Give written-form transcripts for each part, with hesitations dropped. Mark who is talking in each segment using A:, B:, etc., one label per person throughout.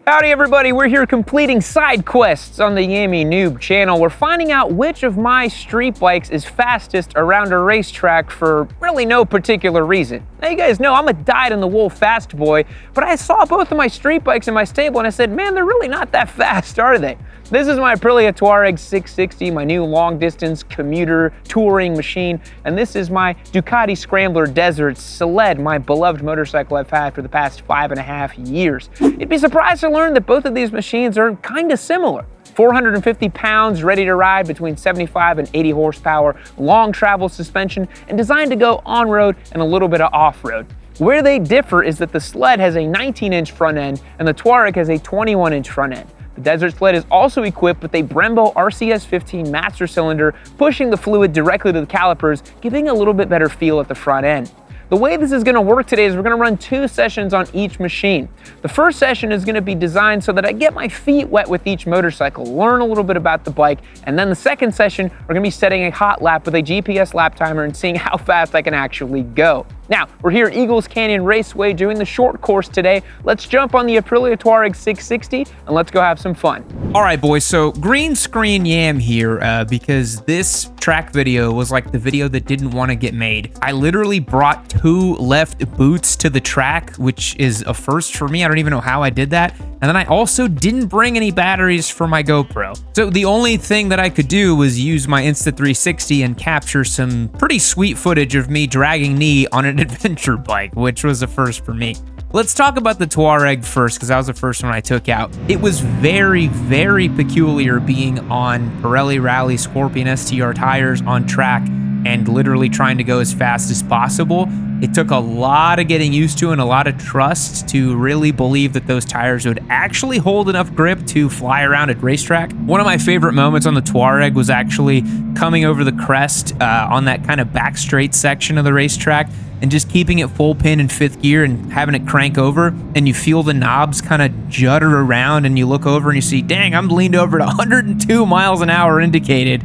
A: Howdy everybody, we're here completing side quests on the Yami Noob channel. We're finding out which of my street bikes is fastest around a racetrack for really no particular reason. Now you guys know I'm a dyed-in-the-wool fast boy, but I saw both of my street bikes in my stable and I said, man, they're really not that fast, are they? This is my Aprilia Tuareg 660, my new long-distance commuter touring machine, and this is my Ducati Scrambler Desert Sled, my beloved motorcycle I've had for the past 5.5 years. You'd be surprised to learn that both of these machines are kind of similar. 450 pounds, ready to ride, between 75 and 80 horsepower, long travel suspension, and designed to go on-road and a little bit of off-road. Where they differ is that the Sled has a 19-inch front end and the Tuareg has a 21-inch front end. The Desert Sled is also equipped with a Brembo RCS 15 master cylinder, pushing the fluid directly to the calipers, giving a little bit better feel at the front end. The way this is going to work today is we're going to run 2 sessions on each machine. The first session is going to be designed so that I get my feet wet with each motorcycle, learn a little bit about the bike, and then the second session, we're going to be setting a hot lap with a GPS lap timer and seeing how fast I can actually go. Now, we're here at Eagles Canyon Raceway doing the short course today. Let's jump on the Aprilia Tuareg 660 and let's go have some fun.
B: All right, boys, so green screen Yam here because this track video was like the video that didn't want to get made. I literally brought 2 left boots to the track, which is a first for me. I don't even know how I did that. And then I also didn't bring any batteries for my GoPro. So the only thing that I could do was use my Insta360 and capture some pretty sweet footage of me dragging knee on an adventure bike, which was a first for me. Let's talk about the Tuareg first, because that was the first one I took out. It was very, very peculiar being on Pirelli Rally Scorpion STR tires on track and literally trying to go as fast as possible. It took a lot of getting used to and a lot of trust to really believe that those tires would actually hold enough grip to fly around at racetrack. One of my favorite moments on the Tuareg was actually coming over the crest on that kind of back straight section of the racetrack and just keeping it full pin in 5th gear and having it crank over, and you feel the knobs kind of judder around and you look over and you see, dang, I'm leaned over at 102 miles an hour indicated,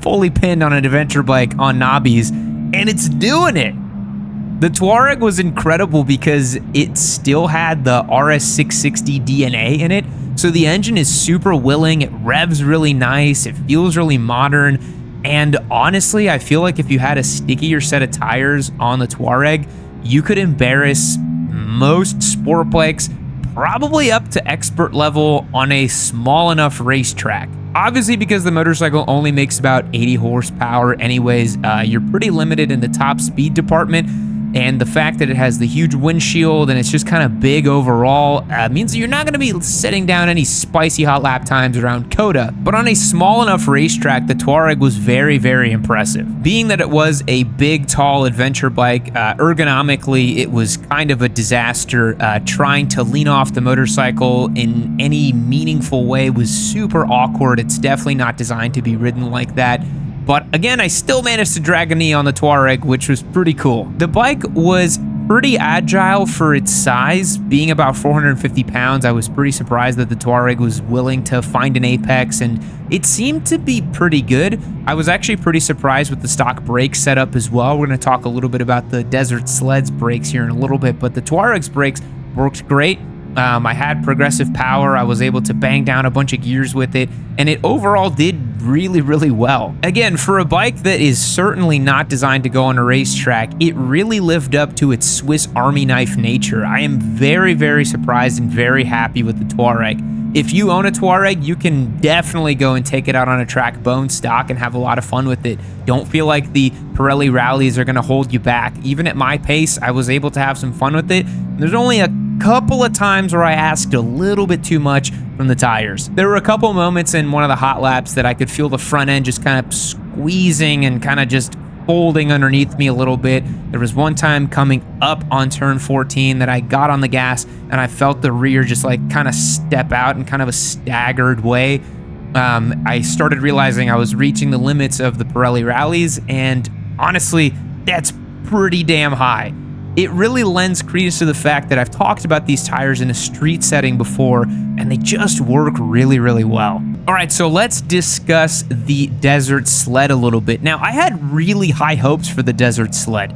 B: fully pinned on an adventure bike on knobbies, and it's doing it. The Tuareg was incredible because it still had the RS660 DNA in it, so the engine is super willing, it revs really nice, it feels really modern, and honestly, I feel like if you had a stickier set of tires on the Tuareg, you could embarrass most sport bikes, probably up to expert level on a small enough racetrack. Obviously, because the motorcycle only makes about 80 horsepower anyways, you're pretty limited in the top speed department. And the fact that it has the huge windshield and it's just kind of big overall means that you're not going to be setting down any spicy hot lap times around COTA. But on a small enough racetrack, the Tuareg was very, very impressive. Being that it was a big, tall adventure bike, ergonomically, it was kind of a disaster. Trying to lean off the motorcycle in any meaningful way was super awkward. It's definitely not designed to be ridden like that. But again, I still managed to drag a knee on the Tuareg, which was pretty cool. The bike was pretty agile for its size. Being about 450 pounds, I was pretty surprised that the Tuareg was willing to find an apex, and it seemed to be pretty good. I was actually pretty surprised with the stock brake setup as well. We're going to talk a little bit about the Desert Sled's brakes here in a little bit, but the Tuareg's brakes worked great. I had progressive power, I was able to bang down a bunch of gears with it, and it overall did really, really well. Again, for a bike that is certainly not designed to go on a racetrack, it really lived up to its Swiss Army knife nature. I am very, very surprised and very happy with the Tuareg. If you own a Tuareg, you can definitely go and take it out on a track bone stock and have a lot of fun with it. Don't feel like the Pirelli rallies are going to hold you back. Even at my pace, I was able to have some fun with it. There's only a couple of times where I asked a little bit too much from the tires. There were a couple moments in one of the hot laps that I could feel the front end just kind of squeezing and kind of just folding underneath me a little bit. There was one time coming up on turn 14 that I got on the gas and I felt the rear just like kind of step out in kind of a staggered way. I started realizing I was reaching the limits of the Pirelli rallies, and honestly, that's pretty damn high. It really lends credence to the fact that I've talked about these tires in a street setting before, and they just work really, really well. All right, so let's discuss the Desert Sled a little bit. Now, I had really high hopes for the Desert Sled.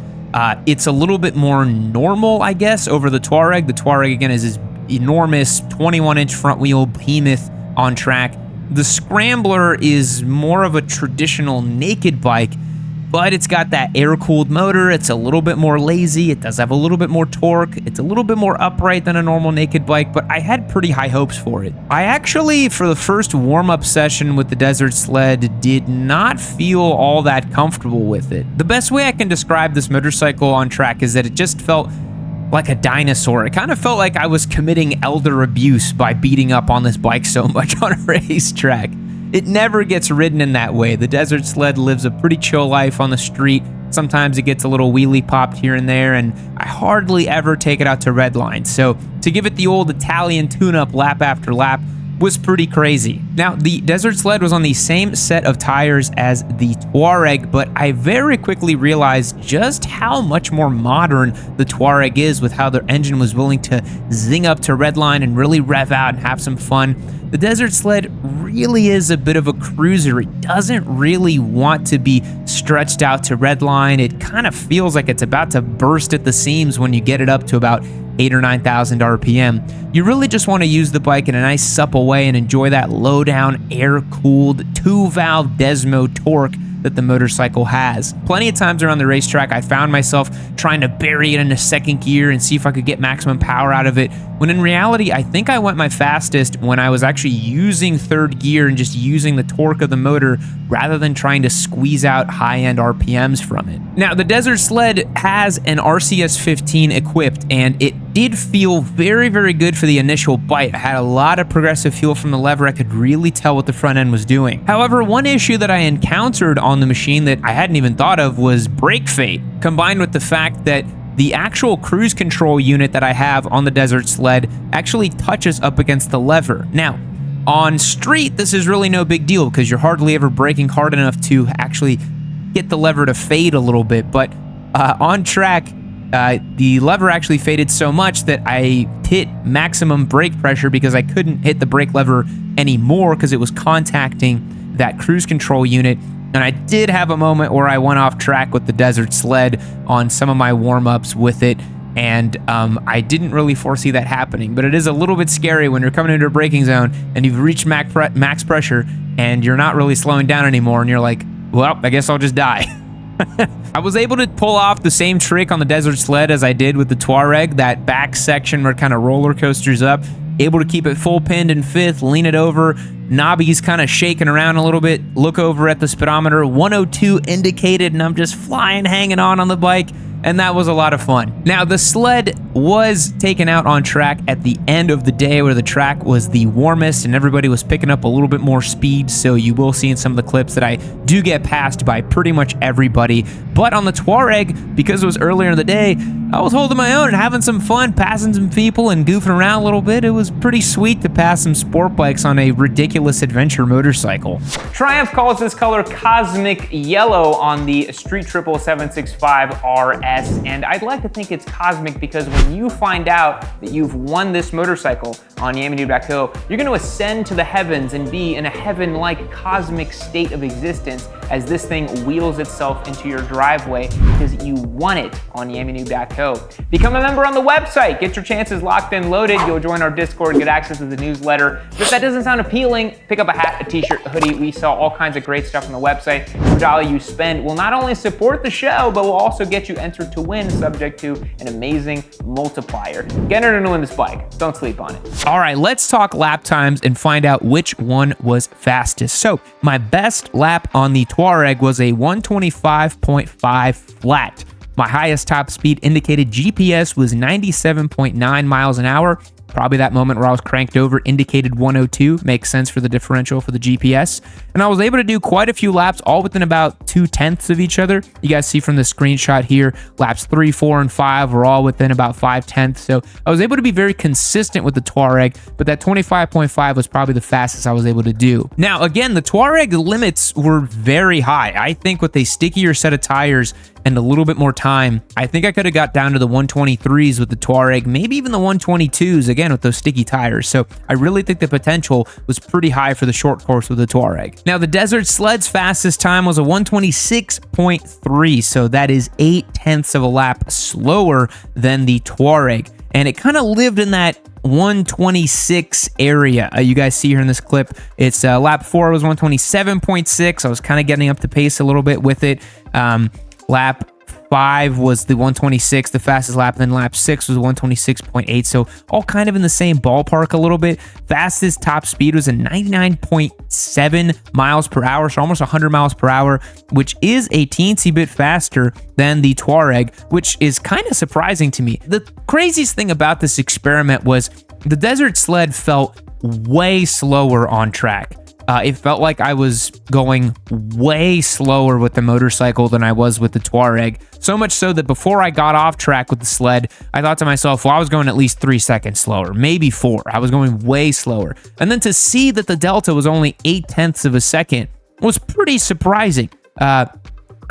B: It's a little bit more normal, I guess, over the Tuareg. The Tuareg, again, is this enormous 21-inch front wheel behemoth on track. The Scrambler is more of a traditional naked bike, but it's got that air-cooled motor. It's a little bit more lazy. It does have a little bit more torque. It's a little bit more upright than a normal naked bike, but I had pretty high hopes for it. I actually, for the first warm-up session with the Desert Sled, did not feel all that comfortable with it. The best way I can describe this motorcycle on track is that it just felt like a dinosaur. It kind of felt like I was committing elder abuse by beating up on this bike so much on a racetrack. It never gets ridden in that way. The Desert Sled lives a pretty chill life on the street. Sometimes it gets a little wheelie popped here and there, and I hardly ever take it out to redline. So to give it the old Italian tune-up lap after lap was pretty crazy. Now, the Desert Sled was on the same set of tires as the Tuareg, but I very quickly realized just how much more modern the Tuareg is with how their engine was willing to zing up to redline and really rev out and have some fun. The Desert Sled really is a bit of a cruiser. It doesn't really want to be stretched out to redline. It kind of feels like it's about to burst at the seams when you get it up to about 8,000 or 9,000 RPM. You really just want to use the bike in a nice supple way and enjoy that low down air-cooled 2-valve Desmo torque that the motorcycle has. Plenty of times around the racetrack, I found myself trying to bury it into second gear and see if I could get maximum power out of it, when in reality, I think I went my fastest when I was actually using third gear and just using the torque of the motor rather than trying to squeeze out high-end RPMs from it. Now, the Desert Sled has an RCS 15 equipped, and it did feel very, very good for the initial bite. I had a lot of progressive feel from the lever. I could really tell what the front end was doing. However, one issue that I encountered on the machine that I hadn't even thought of was brake fade, combined with the fact that the actual cruise control unit that I have on the Desert Sled actually touches up against the lever. Now, on street, this is really no big deal because you're hardly ever braking hard enough to actually get the lever to fade a little bit, but on track, the lever actually faded so much that I hit maximum brake pressure because I couldn't hit the brake lever anymore because it was contacting that cruise control unit. And I did have a moment where I went off track with the Desert Sled on some of my warm-ups with it, and I didn't really foresee that happening. But it is a little bit scary when you're coming into a braking zone and you've reached max pressure and you're not really slowing down anymore, and you're like, well, I guess I'll just die. I was able to pull off the same trick on the Desert Sled as I did with the Tuareg, that back section where it kind of roller coasters up, able to keep it full pinned in fifth, lean it over, knobby's kind of shaking around a little bit, look over at the speedometer, 102 indicated, and I'm just flying, hanging on the bike, and that was a lot of fun. Now, the Sled was taken out on track at the end of the day where the track was the warmest and everybody was picking up a little bit more speed, so you will see in some of the clips that I do get passed by pretty much everybody. But on the Tuareg, because it was earlier in the day, I was holding my own and having some fun, passing some people and goofing around a little bit. It was pretty sweet to pass some sport bikes on a ridiculous adventure motorcycle.
A: Triumph calls this color Cosmic Yellow on the Street Triple 765 RS, and I'd like to think it's cosmic because when you find out that you've won this motorcycle on YamiNoob.co, you're going to ascend to the heavens and be in a heaven-like cosmic state of existence as this thing wheels itself into your driveway because you won it on YamiNoob.co. Become a member on the website. Get your chances locked and loaded. You'll join our Discord, get access to the newsletter. But if that doesn't sound appealing, pick up a hat, a t-shirt, a hoodie. We sell all kinds of great stuff on the website. Every dollar you spend will not only support the show, but will also get you entered to win, subject to an amazing multiplier. Get entered to win this bike. Don't sleep on it.
B: All right, let's talk lap times and find out which one was fastest. So my best lap on the Tuareg was a 125.5 flat. My highest top speed indicated GPS was 97.9 miles an hour. Probably that moment where I was cranked over indicated 102. Makes sense for the differential for the GPS. And I was able to do quite a few laps, all within about 2/10 of each other. You guys see from the screenshot here, laps 3, 4, and 5 were all within about 5/10. So I was able to be very consistent with the Tuareg, but that 25.5 was probably the fastest I was able to do. Now, again, the Tuareg limits were very high. I think with a stickier set of tires and a little bit more time, I think I could have got down to the 123s with the Tuareg, maybe even the 122s, again, with those sticky tires. So I really think the potential was pretty high for the short course with the Tuareg. Now, the Desert Sled's fastest time was a 126.3, so that is 0.8 of a lap slower than the Tuareg. and it kind of lived in that 126 area. You guys see here in this clip, it's lap 4 was 127.6. I was kind of getting up to pace a little bit with it. Lap 5 was the 126, the fastest lap, and then lap 6 was 126.8. So all kind of in the same ballpark a little bit. Fastest top speed was a 99.7 miles per hour, so almost 100 miles per hour, which is a teensy bit faster than the Tuareg, which is kind of surprising to me. The craziest thing about this experiment was the desert sled felt way slower on track. It felt like I was going way slower with the motorcycle than I was with the Tuareg. So much so that before I got off track with the sled, I thought to myself, well, I was going at least 3 seconds slower, maybe 4. I was going way slower. And then to see that the delta was only 0.8 of a second was pretty surprising. I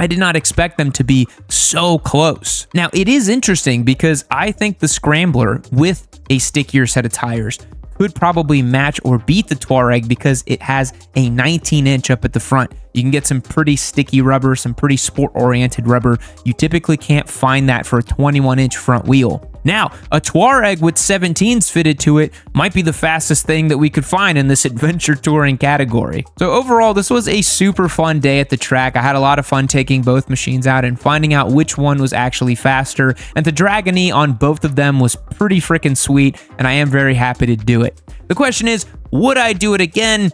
B: did not expect them to be so close. Now, it is interesting because I think the Scrambler with a stickier set of tires could probably match or beat the Tuareg because it has a 19-inch up at the front. You can get some pretty sticky rubber, some pretty sport-oriented rubber. You typically can't find that for a 21-inch front wheel. Now, a Tuareg with 17s fitted to it might be the fastest thing that we could find in this adventure touring category. So overall, this was a super fun day at the track. I had a lot of fun taking both machines out and finding out which one was actually faster, and the Dragony on both of them was pretty freaking sweet, and I am very happy to do it. The question is, would I do it again?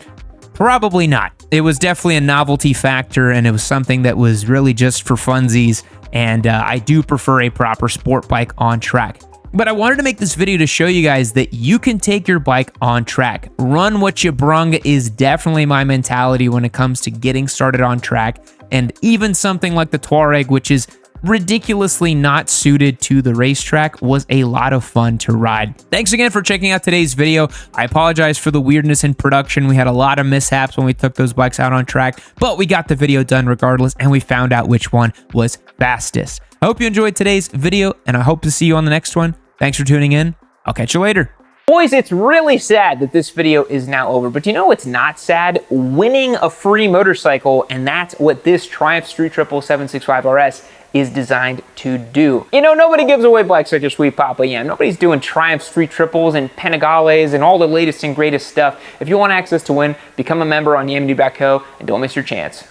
B: Probably not. It was definitely a novelty factor, and it was something that was really just for funsies, and I do prefer a proper sport bike on track. But I wanted to make this video to show you guys that you can take your bike on track. Run what you brung is definitely my mentality when it comes to getting started on track, and even something like the Tuareg, which is ridiculously not suited to the racetrack, was a lot of fun to ride. Thanks again for checking out today's video. I apologize for the weirdness in production. We had a lot of mishaps when we took those bikes out on track, but we got the video done regardless, and we found out which one was fastest. I hope you enjoyed today's video, and I hope to see you on the next one. Thanks for tuning in. I'll catch you later.
A: Boys, it's really sad that this video is now over, but you know what's not sad? Winning a free motorcycle, and that's what this Triumph Street Triple 765 RS is designed to do. You know, nobody gives away bikes like your sweet Papa Yam. Nobody's doing Triumph Street Triples and Panigales and all the latest and greatest stuff. If you want access to win, become a member on yamnoob.co and don't miss your chance.